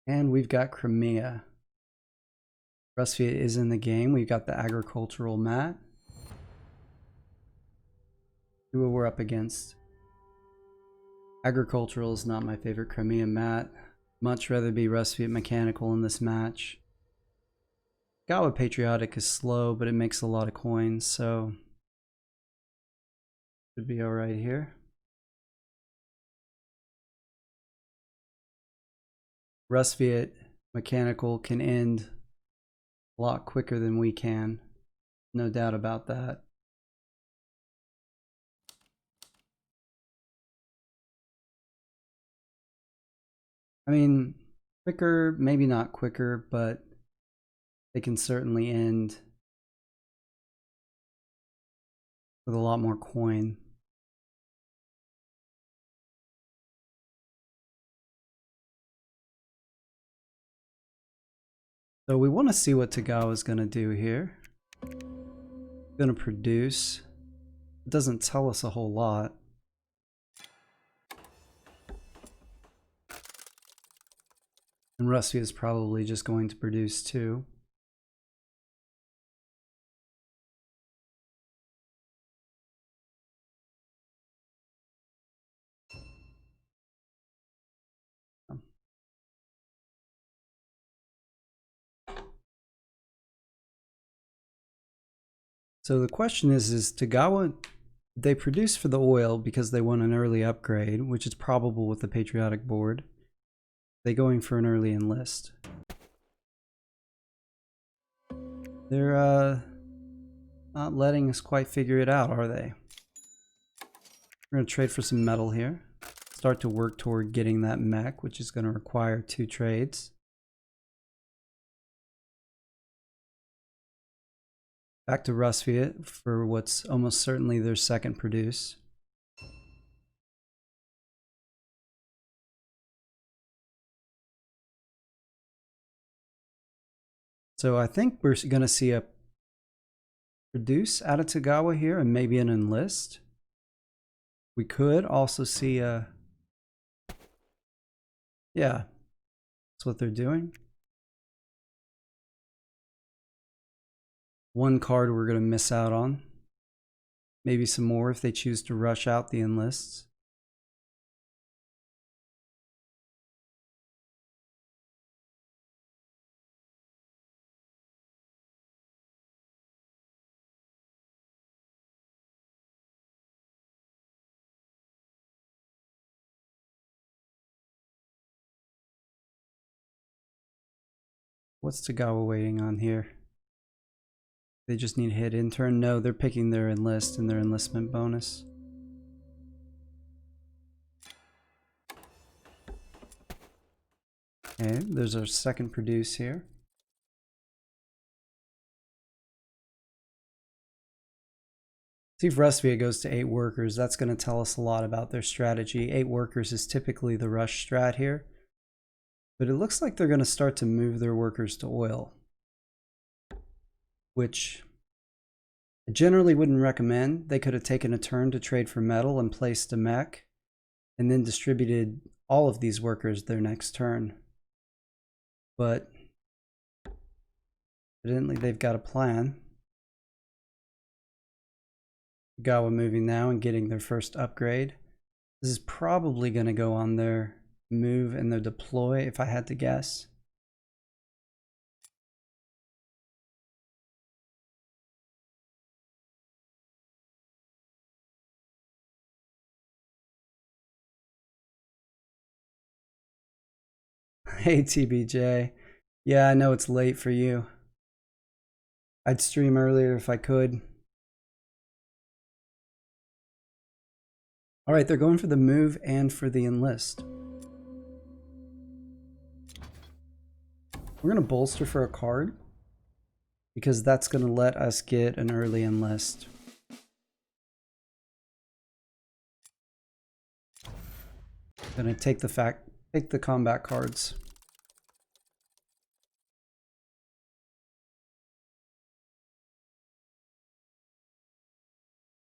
And we've got Crimea. Russia is in the game. We've got the agricultural mat. See what we're up against. Agricultural is not my favorite Crimea mat. Much rather be Rusviet mechanical in this match. Gawa Patriotic is slow, but it makes a lot of coins, so should be alright here. Rusviet mechanical can end a lot quicker than we can. No doubt about that. I mean, quicker, maybe not quicker, but they can certainly end with a lot more coin. So we want to see what Tagawa is going to do here. Going to produce. It doesn't tell us a whole lot. And Rusty is probably just going to produce too. So the question is Tagawa, they produce for the oil because they want an early upgrade, which is probable with the patriotic board. They going for an early enlist. They're not letting us quite figure it out, are they? We're going to trade for some metal here. Start to work toward getting that mech, which is going to require 2 trades. Back to Rusviet for what's almost certainly their second produce. So I think we're going to see a produce out of Tagawa here and maybe an enlist. We could also see a... Yeah, that's what they're doing. One card we're going to miss out on. Maybe some more if they choose to rush out the enlists. What's Tagawa waiting on here? They just need to hit intern. No, they're picking their enlist and their enlistment bonus. Okay, there's our second produce here. See if Rusvia goes to 8 workers. That's going to tell us a lot about their strategy. 8 workers is typically the rush strat here. But it looks like they're going to start to move their workers to oil, which I generally wouldn't recommend. They could have taken a turn to trade for metal and placed a mech, and then distributed all of these workers their next turn. But evidently they've got a plan. Gawa moving now and getting their first upgrade. This is probably going to go on their move and their deploy, if I had to guess. Hey TBJ. Yeah, I know it's late for you. I'd stream earlier if I could. Alright, they're going for the move and for the enlist. We're going to bolster for a card, because that's going to let us get an early enlist. Going to take the combat cards.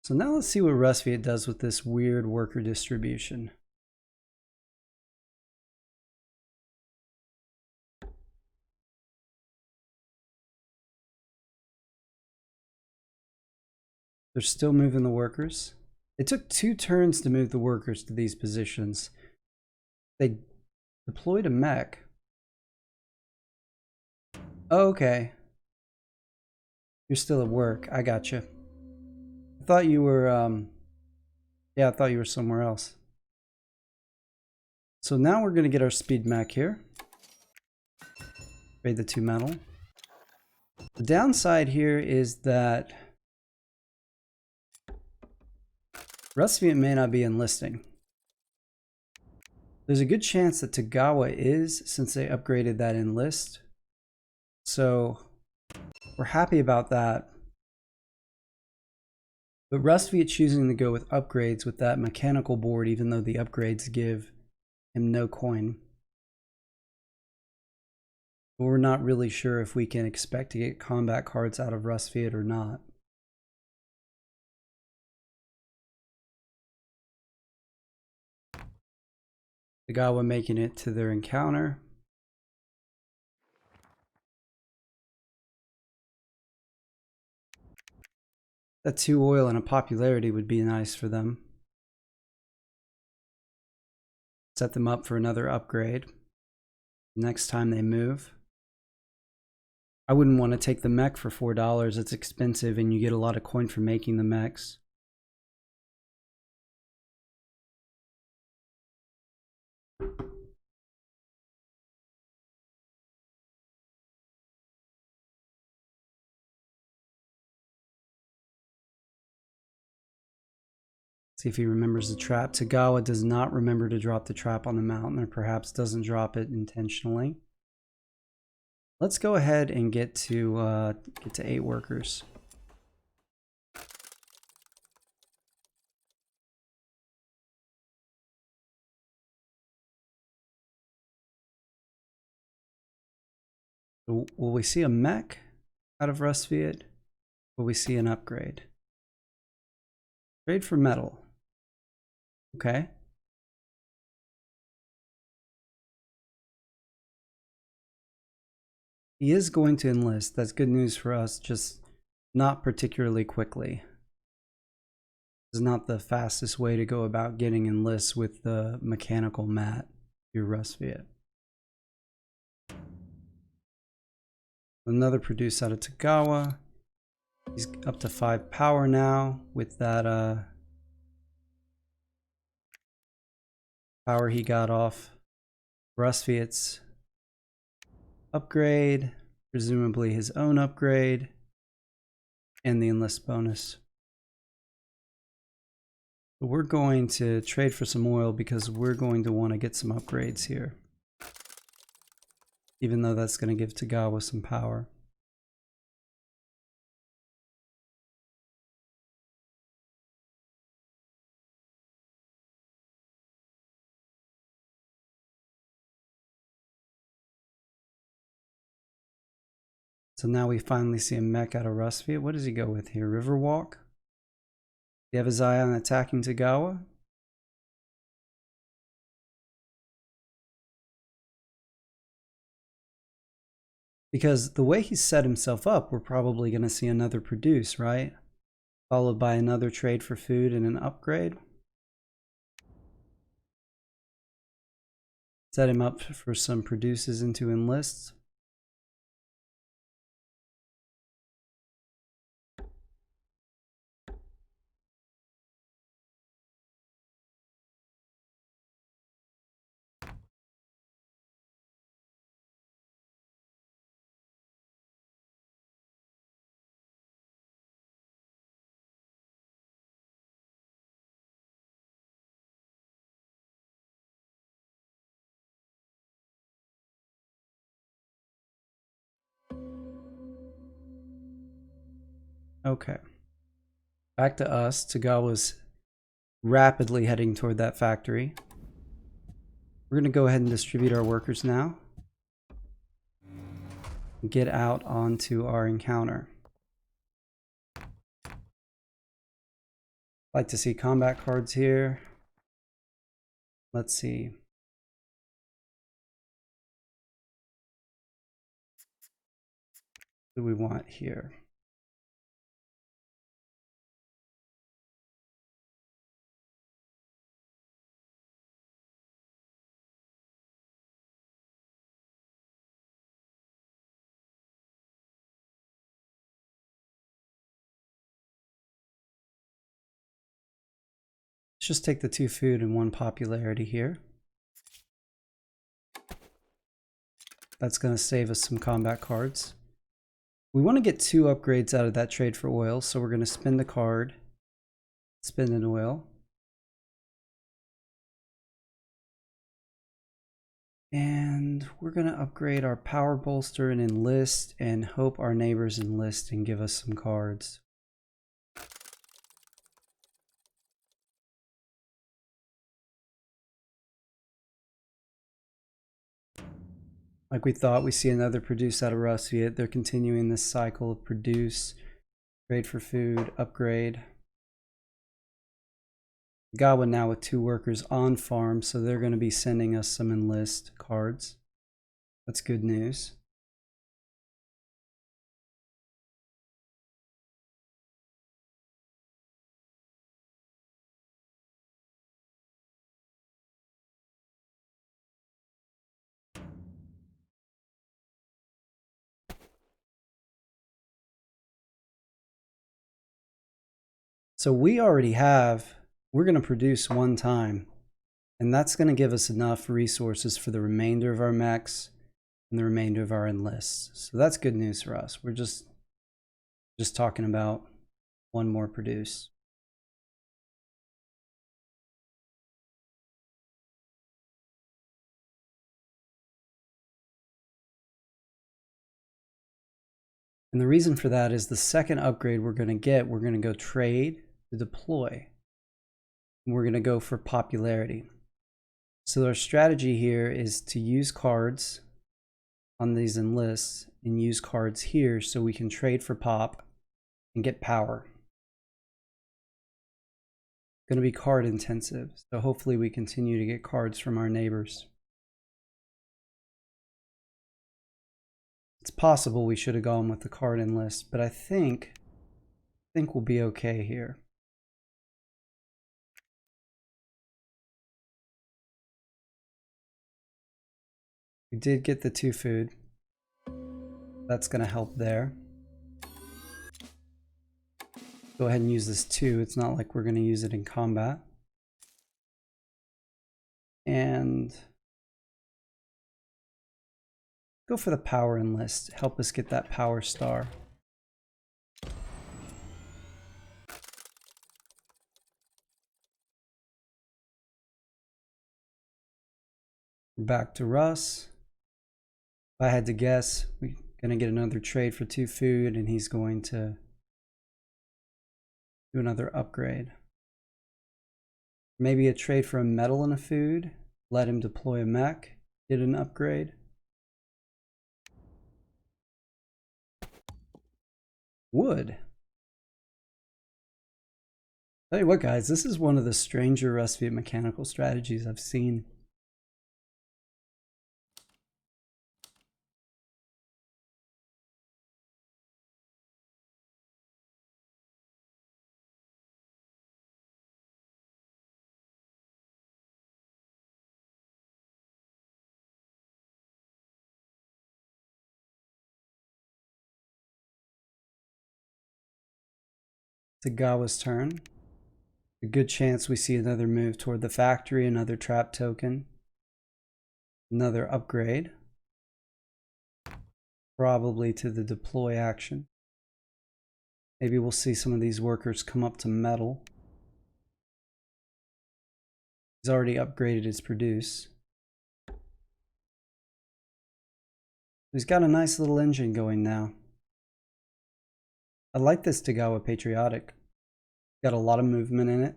So now let's see what Rusviet does with this weird worker distribution. They're still moving the workers. It took 2 turns to move the workers to these positions. They deployed a mech. Oh, okay. You're still at work. I got you. I thought you were, yeah, I thought you were somewhere else. So now we're going to get our speed mech here. Trade the 2 metal. The downside here is that Rusviet may not be enlisting. There's a good chance that Tagawa is, since they upgraded that enlist. So we're happy about that. But Rusviet choosing to go with upgrades with that mechanical board, even though the upgrades give him no coin. But we're not really sure if we can expect to get combat cards out of Rusviet or not. Tagawa making it to their encounter. That 2 oil and a popularity would be nice for them. Set them up for another upgrade next time they move. I wouldn't want to take the mech for $4. It's expensive and you get a lot of coin for making the mechs. See if he remembers the trap. Tagawa does not remember to drop the trap on the mountain, or perhaps doesn't drop it intentionally. Let's go ahead and get to 8 workers. Will we see a mech out of Rusviet? Will we see an upgrade? Trade for metal. Okay. He is going to enlist. That's good news for us, just not particularly quickly. This is not the fastest way to go about getting enlists with the mechanical mat, your Rusviet. Another produce out of Tagawa. He's up to 5 power now with that power he got off Rusviet's upgrade, presumably his own upgrade, and the enlist bonus. But we're going to trade for some oil because we're going to want to get some upgrades here, even though that's going to give Tagawa some power. So now we finally see a mech out of Rusviet. What does he go with here? Riverwalk? Do you have his eye on attacking Tagawa? Because the way he's set himself up, we're probably going to see another produce, right? Followed by another trade for food and an upgrade. Set him up for some produces into enlists. Okay. Back to us. Tagawa's rapidly heading toward that factory. We're going to go ahead and distribute our workers now. Get out onto our encounter. Like to see combat cards here. Let's see. What do we want here? just take the 2 food and 1 popularity here. That's going to save us some combat cards. We want to get 2 upgrades out of that trade for oil, so we're going to spin the card, spin an oil. And we're going to upgrade our power bolster and enlist and hope our neighbors enlist and give us some cards. Like we thought, we see another produce out of Russia. They're continuing this cycle of produce, trade for food, upgrade. Gawa now with 2 workers on farm, so they're going to be sending us some enlist cards. That's good news. So we already have, we're going to produce 1 time, and that's going to give us enough resources for the remainder of our mechs and the remainder of our enlists. So that's good news for us. We're just talking about 1 more produce. And the reason for that is the second upgrade we're going to go trade to deploy. And we're going to go for popularity. So our strategy here is to use cards on these enlists and use cards here so we can trade for pop and get power. Going to be card intensive, so hopefully we continue to get cards from our neighbors. It's possible we should have gone with the card enlist, but I think we'll be okay here. We did get the 2 food. That's going to help there. Go ahead and use this 2. It's not like we're going to use it in combat. And go for the power enlist. Help us get that power star. Back to Russ. If I had to guess, we're going to get another trade for 2 food, and he's going to do another upgrade. Maybe a trade for a metal and a food. Let him deploy a mech. Get an upgrade. Wood. Tell you what, guys, this is one of the stranger Rusviet mechanical strategies I've seen. It's Agawa's turn. A good chance we see another move toward the factory, another trap token, another upgrade. Probably to the deploy action. Maybe we'll see some of these workers come up to metal. He's already upgraded his produce. He's got a nice little engine going now. I like this Tagawa Patriotic. Got a lot of movement in it.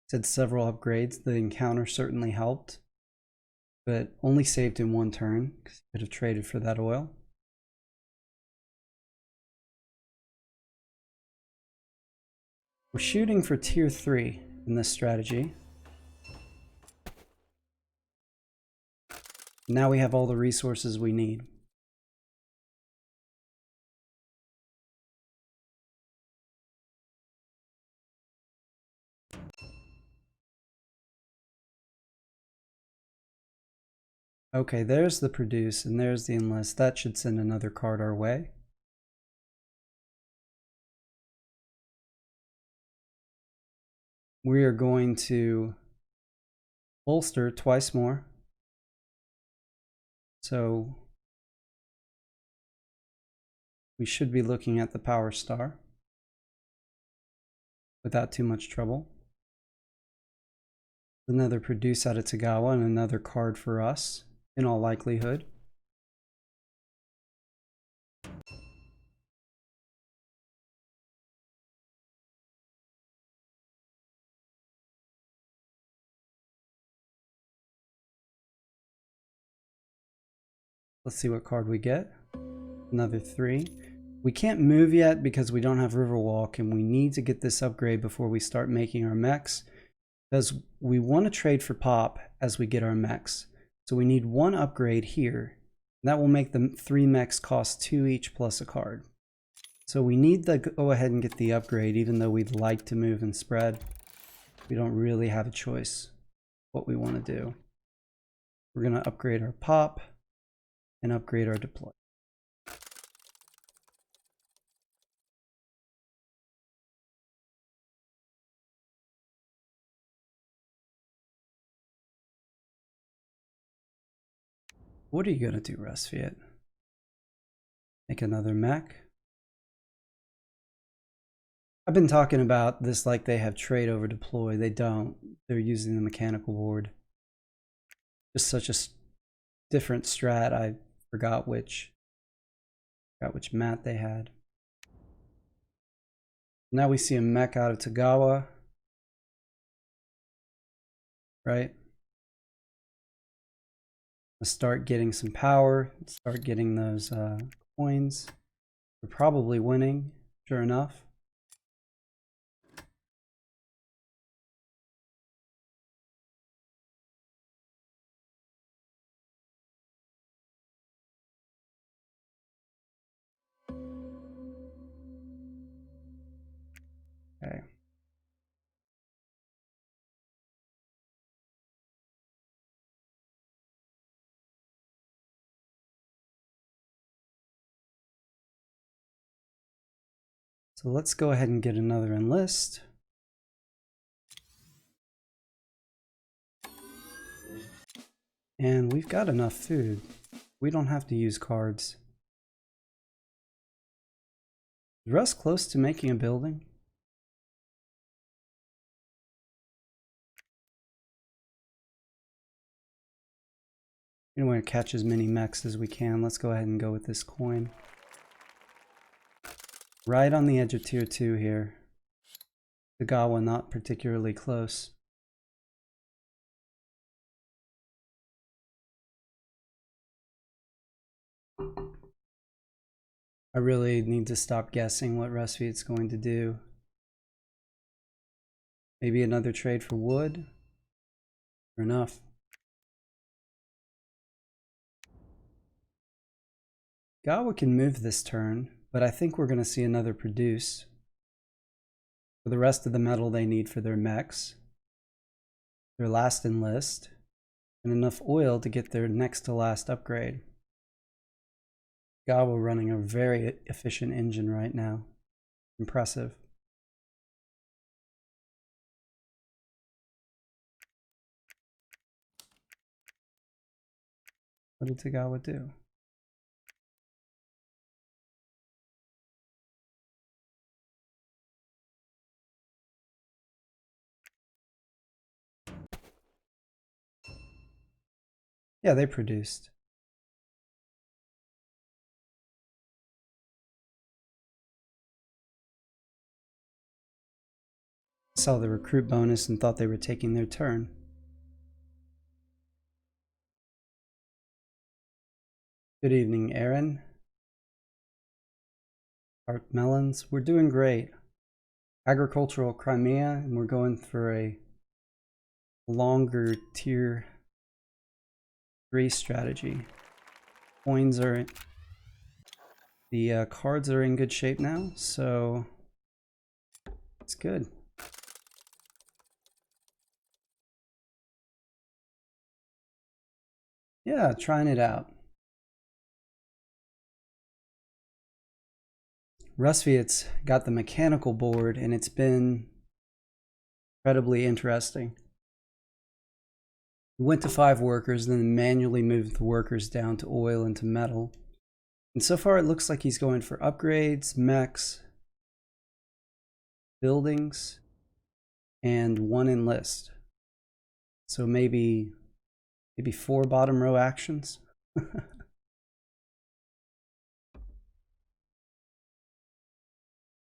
It's had several upgrades. The encounter certainly helped, but only saved in 1 turn because he could have traded for that oil. We're shooting for tier 3 in this strategy. Now we have all the resources we need. Okay, there's the produce and there's the enlist. That should send another card our way. we are going to bolster twice more. So we should be looking at the power star without too much trouble. Another produce out of Tagawa and another card for us, in all likelihood. Let's see what card we get. Another 3. We can't move yet because we don't have Riverwalk, and we need to get this upgrade before we start making our mechs, because we want to trade for pop as we get our mechs. So we need 1 upgrade here. That will make the 3 mechs cost 2 each plus a card. So we need to go ahead and get the upgrade, even though we'd like to move and spread. We don't really have a choice what we want to do. We're going to upgrade our pop and upgrade our deploy. What are you going to do, Resviet? Make another mech? I've been talking about this like they have trade over deploy. They don't. They're using the mechanical board. Just such a different strat. I forgot which mat they had. Now we see a mech out of Tagawa. Right? Let's start getting some power. Start getting those coins. We're probably winning, sure enough. Okay. So let's go ahead and get another enlist. And we've got enough food. We don't have to use cards. Is Russ close to making a building? We want to catch as many mechs as we can. Let's go ahead and go with this coin. Right on the edge of tier 2 here. Tagawa not particularly close. I really need to stop guessing what Resviet's going to do. Maybe another trade for wood? Fair enough. Gawa can move this turn, but I think we're going to see another produce for the rest of the metal they need for their mechs, their last enlist, and enough oil to get their next to last upgrade. Gawa running a very efficient engine right now. Impressive. What did Tagawa do? Yeah, they produced. Saw the recruit bonus and thought they were taking their turn. Good evening, Aaron. Art Melons. We're doing great. Agricultural Crimea, and we're going for a longer tier 3 strategy. Coins are... The cards are in good shape now, so it's good. Yeah, trying it out. Resviet's got the mechanical board, and it's been Incredibly interesting. We went to 5 workers, then manually moved the workers down to oil and to metal. And so far it looks like he's going for upgrades, mechs, buildings, and 1 enlist. So maybe 4 bottom row actions.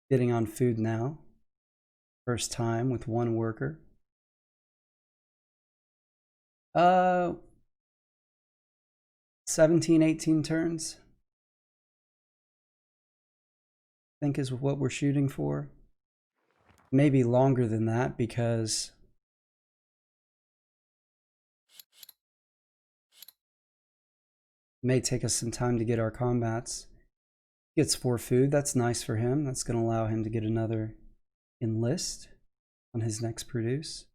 Getting on food now. First time with 1 worker. 17, 18 turns. I think is what we're shooting for. Maybe longer than that because it may take us some time to get our combats. He gets 4 food. That's nice for him. That's going to allow him to get another enlist on his next produce.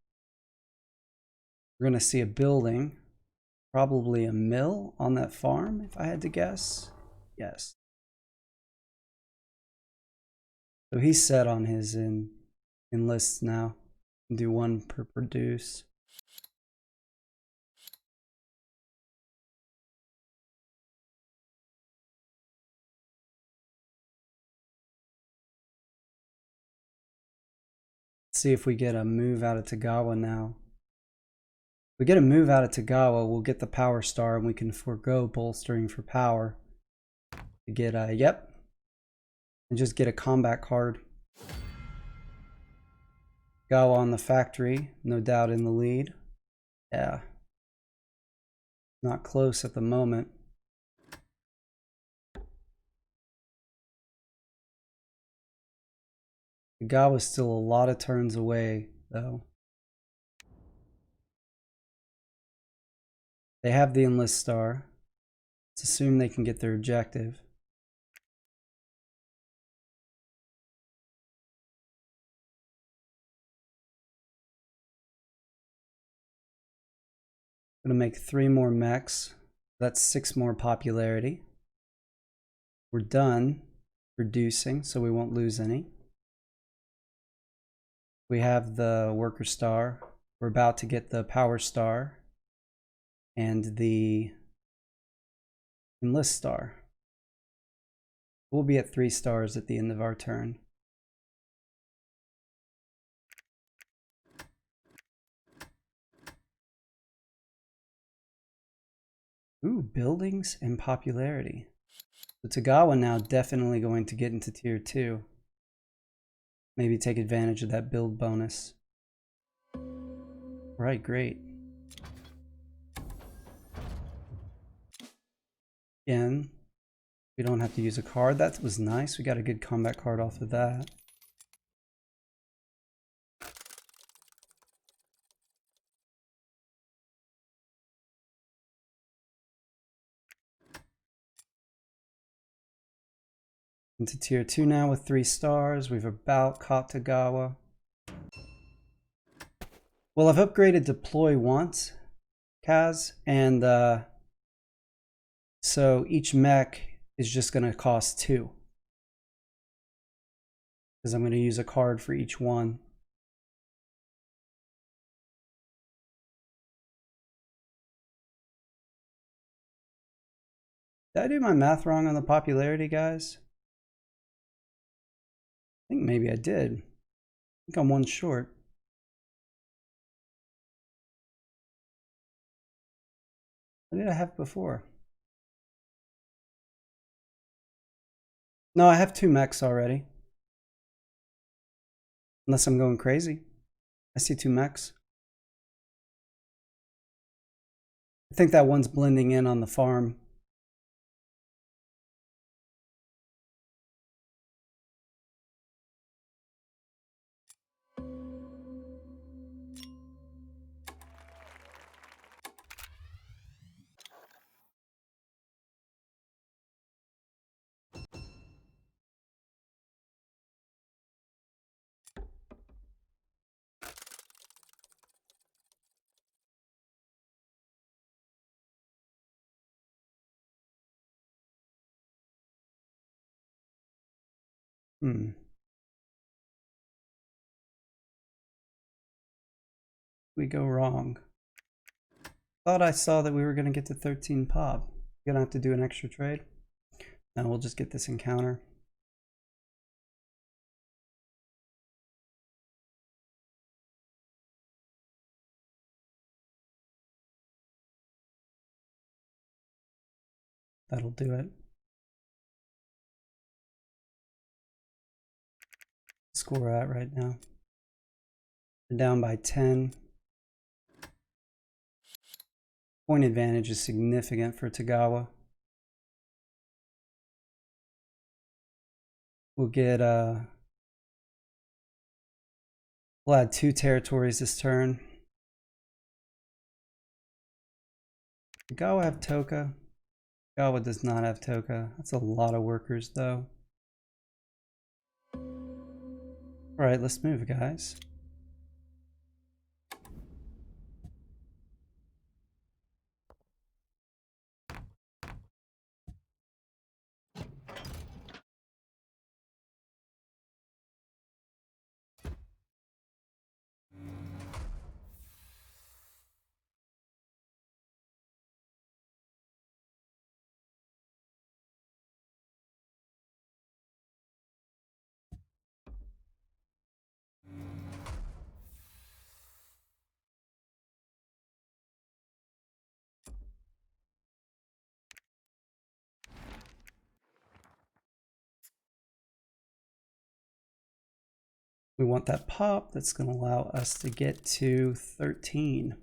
We're going to see a building, probably a mill on that farm, if I had to guess. Yes. So he's set on his enlists now. Do 1 per produce. Let's see if we get a move out of Tagawa now. If we get a move out of Tagawa, we'll get the power star and we can forego bolstering for power to get a yep, and just get a combat card. Gawa on the factory, no doubt in the lead. Yeah. Not close at the moment. Gawa's still a lot of turns away, though. They have the enlist star. Let's assume they can get their objective. I'm gonna make 3 more mechs. That's 6 more popularity. We're done reducing, so we won't lose any. We have the worker star. We're about to get the power star and the enlist star. We'll be at 3 stars at the end of our turn. Ooh, buildings and popularity. So Tagawa now definitely going to get into tier 2. Maybe take advantage of that build bonus. Right, great. Again, we don't have to use a card. That was nice. We got a good combat card off of that. Into tier 2 now with 3 stars. We've about caught Tagawa. Well, I've upgraded deploy once, Kaz, and so each mech is just going to cost 2. Because I'm going to use a card for each one. Did I do my math wrong on the popularity, guys? I think maybe I did. I think I'm 1 short. What did I have before? No, I have 2 mechs already. Unless I'm going crazy. I see 2 mechs. I think that one's blending in on the farm. We go wrong. Thought I saw that we were going to get to 13 pop. Gonna have to do an extra trade. Now we'll just get this encounter. That'll do it. Score we're at right now. We're down by 10. Point advantage is significant for Tagawa. We'll get we'll add 2 territories this turn. Tagawa have Toka. Tagawa does not have Toka. That's a lot of workers though. Alright, let's move, guys. We want that pop that's going to allow us to get to 13.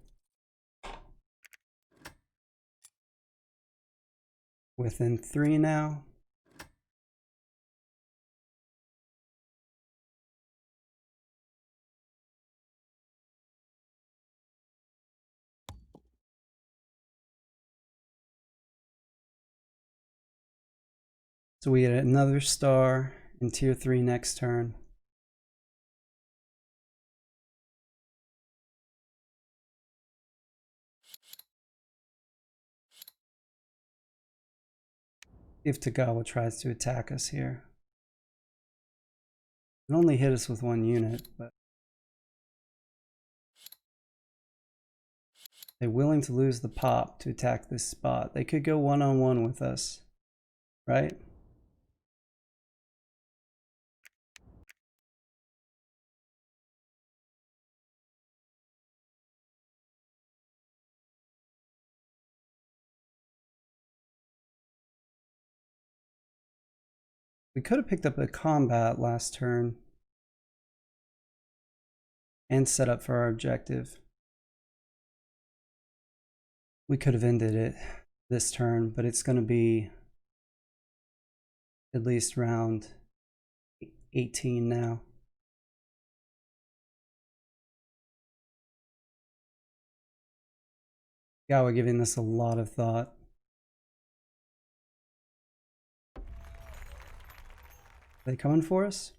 Within 3 now. So we get another star in tier 3 next turn. If Tagawa tries to attack us here. It only hit us with 1 unit, but they're willing to lose the pop to attack this spot. They could go one-on-one with us, right? We could have picked up a combat last turn and set up for our objective. We could have ended it this turn, but it's going to be at least round 18 now. Yeah, we're giving this a lot of thought. Are they coming for us?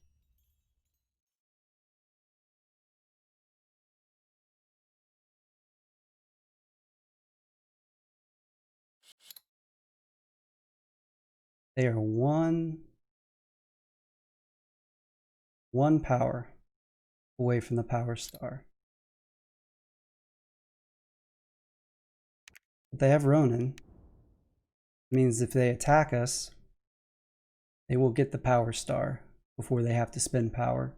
They are one power away from the power star. But they have Ronin. It means if they attack us, they will get the power star before they have to spend power.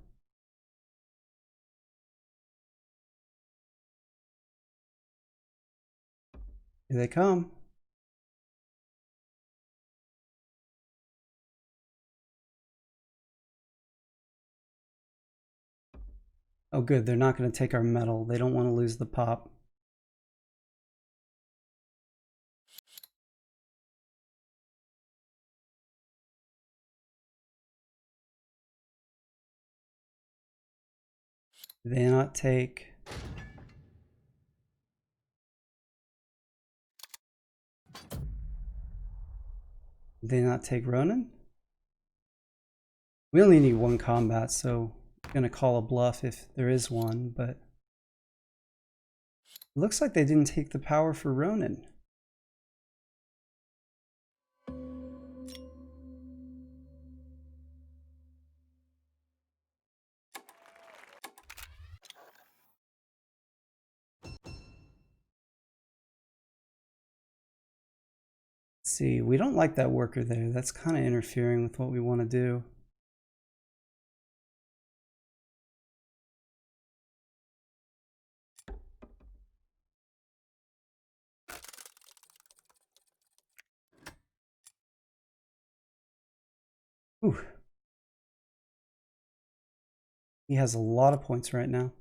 Here they come. Oh good, they're not going to take our metal. They don't want to lose the pop. Do they not take... Did they not take Ronin? We only need 1 combat, so I'm going to call a bluff if there is one, but it looks like they didn't take the power for Ronin. Let's see, we don't like that worker there. That's kind of interfering with what we want to do. Ooh. He has a lot of points right now.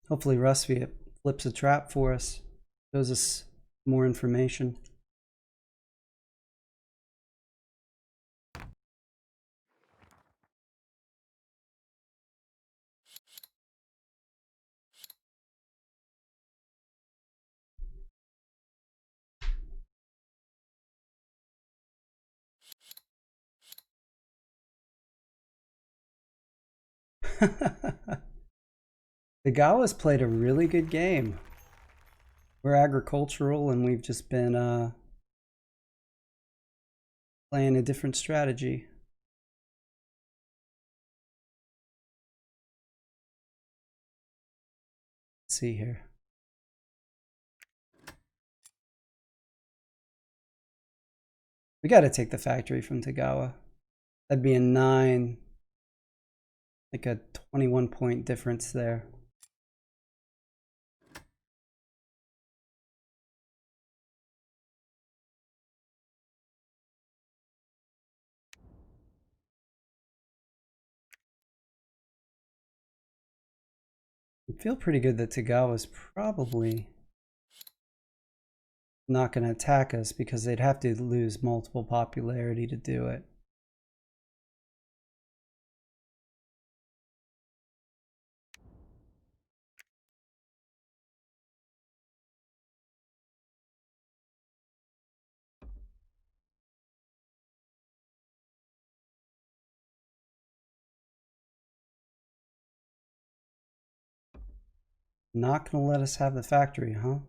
Hopefully Rusty flips a trap for us, shows us more information. The Gawas played a really good game. We're agricultural and we've just been playing a different strategy. Let's see here. We got to take the factory from Tagawa. That'd be a 9, like a 21 point difference there. I feel pretty good that Tagawa's probably not going to attack us because they'd have to lose multiple popularity to do it. Not going to let us have the factory, huh?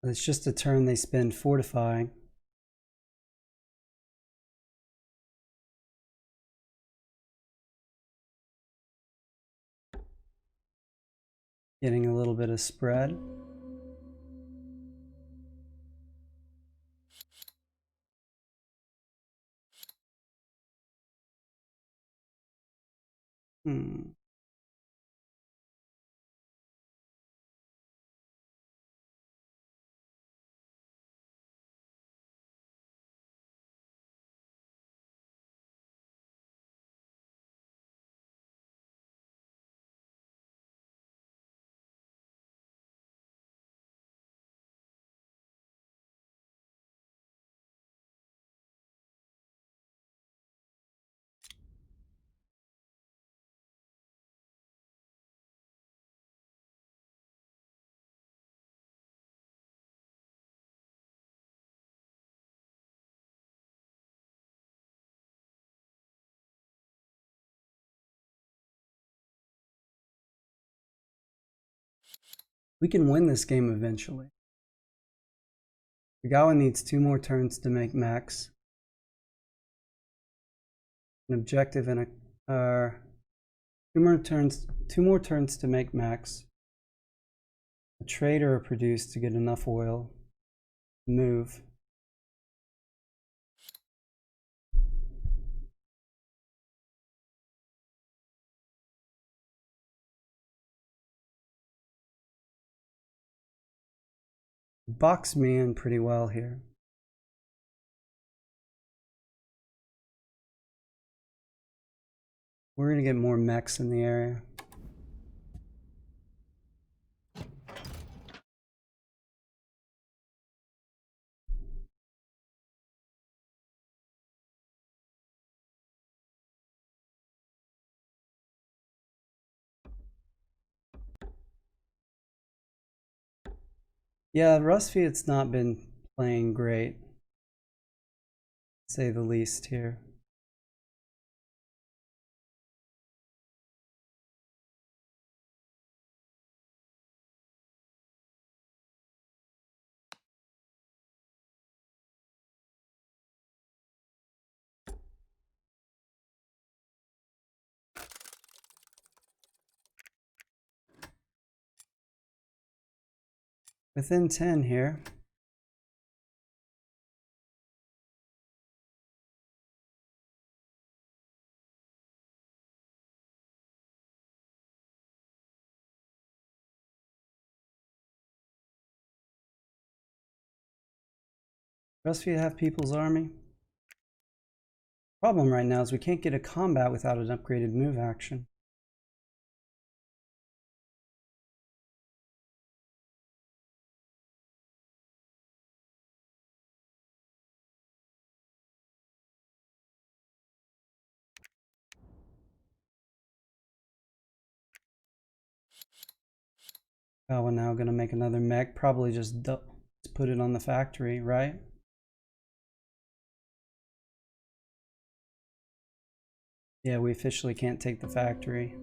It's just a turn they spend fortifying. Getting a little bit of spread. We can win this game eventually. Tagawa needs 2 more turns to make max. An objective and a 2 more turns to make max. A trader or produce to get enough oil. Move. Box me in pretty well here. We're gonna get more mechs in the area. Yeah, Rustfiat's not been playing great, to say the least here. within 10 here. Rest of you have People's Army. Problem right now is we can't get a combat without an upgraded move action. Oh, we're now gonna make another mech. Probably just put it on the factory, right? Yeah, we officially can't take the factory. At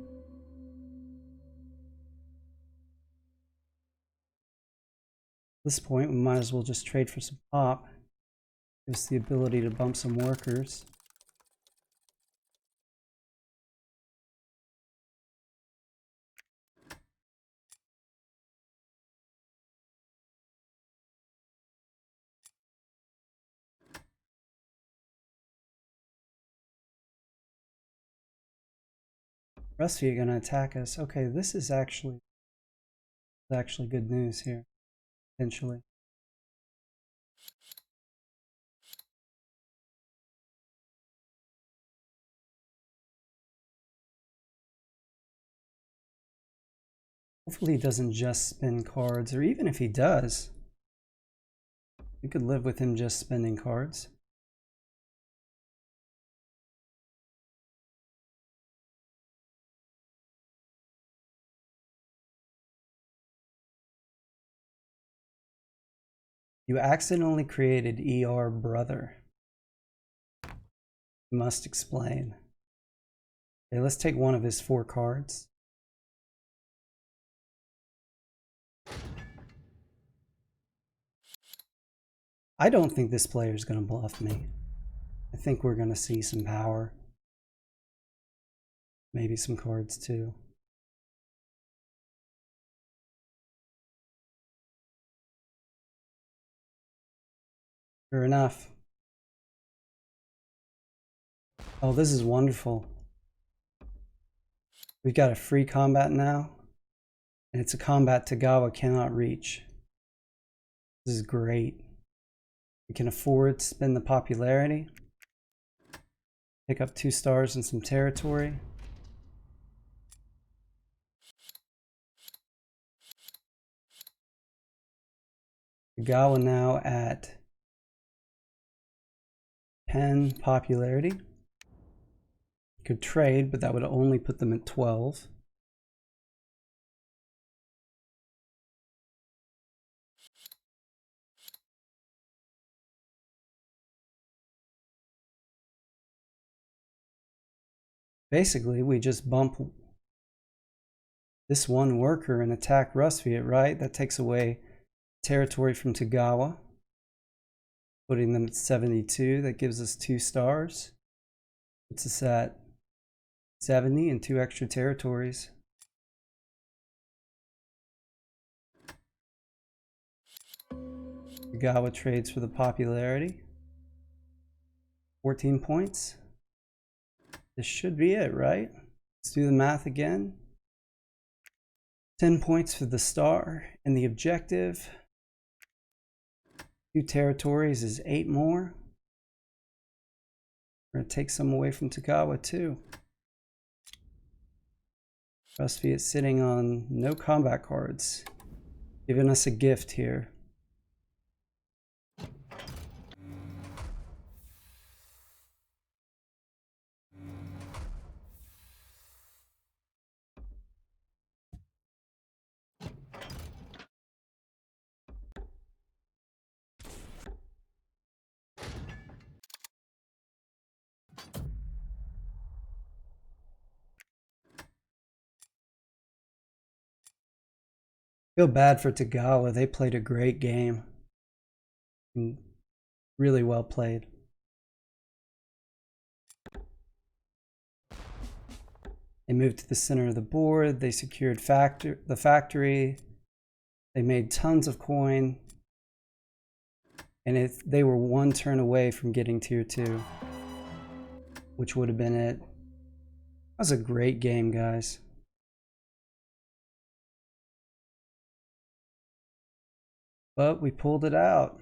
this point, we might as well just trade for some pop. Gives us the ability to bump some workers. Rest of you are gonna attack us. Okay, this is actually good news here, potentially. Hopefully he doesn't just spin cards, or even if he does, we could live with him just spending cards. You accidentally created ER brother. You must explain. Okay, let's take one of his 4 cards. I don't think this player is going to bluff me. I think we're going to see some power. Maybe some cards too. Sure enough. Oh, this is wonderful. We've got a free combat now, and it's a combat Tagawa cannot reach. This is great. We can afford to spend the popularity, pick up 2 stars and some territory. Tagawa now at 10 popularity. Could trade, but that would only put them at 12. Basically, we just bump this one worker and attack Rustviet, right? That takes away territory from Tagawa, putting them at 72. That gives us 2 stars. Puts us at 70 and 2 extra territories. Tagawa trades for the popularity. 14 points. This should be it, right? Let's do the math again. 10 points for the star and the objective. 2 territories is 8 more. We're going to take some away from Tagawa too. Rustviet is sitting on no combat cards, giving us a gift here. Feel bad for Tagawa. They played a great game. Really well played. They moved to the center of the board. They secured the factory. They made tons of coin, and they were one turn away from getting tier 2, which would have been it. That was a great game, guys. But we pulled it out.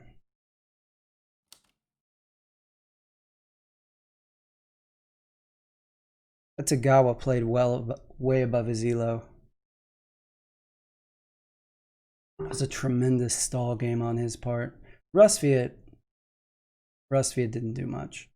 That Tagawa played well, way above his elo. It was a tremendous stall game on his part. Rusviet didn't do much.